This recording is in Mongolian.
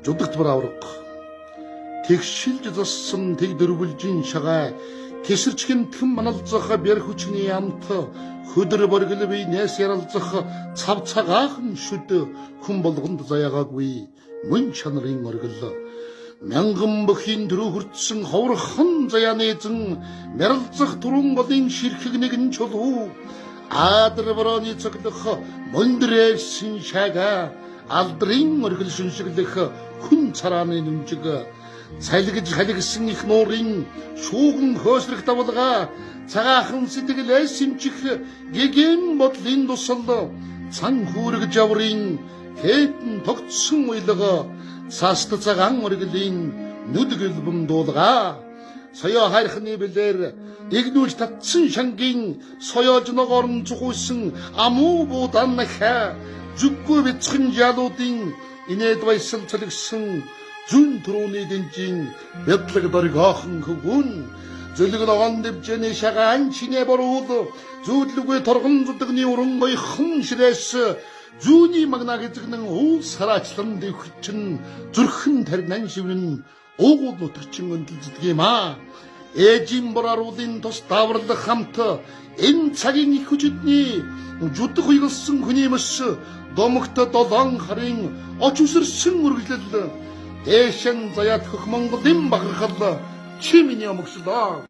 жудагт бар авраг тэгшилж зассан тэг дөрвөлжин шагаа тэсэрчгэн тэм маналзах бэр хүчний амт хөдөр борглови нэс яралзах цав цагаахан шүд хүн болгонд заяагаагүй мөн чанарын оргил мянган бүхийн дөрөв хүртсэн ховрхон заяанэзэн мэрэлзах турун голын ширхэг нэгэн чулуу адар бороны цоглох мөндрээсэн шага алдрын оргил шүншиглэх хүн царааны нүмжиг цайлгж халигсан их нуурын шүүгэн хөөсрөх давалгаа цагаахан сэтгэлээс симчих гэгэн бодлын тусал цан хүүрэг жаврын хэтэн тогтсон уйлга цаст цагаан оргилын нүдгэлбэм дуулгаа соёо хайрхны бэлэр игнүүлж татсан шангийн соёож ногоорн цухуйсан амуу буудан нахаа зүггүй бяцхан жалуудын инээд баясал цалгсан зүн түрүүний дэнжин бядлаг доргоохон хөвгүн зөлөг ногоон дэвжэний шагаан чинээ борууд зүүдлүгүй торгон зүдгний уран гоёхон ширээс зүүний магнаг эзэгнэн уул сараачлан дэвхчин зүрхэн тарнан шивнэн уугуул нутагчин өндөлздөг юм а ээжийн борааруулын тус даварлах хамт энэ цагийн их хүчитний жудах уйгалсан хүний мэс домогт долоон харын оч үсэрсэн үргэлжлэл дэшэн заяат хөх Монголын бахархал чи миний өмгсөлөө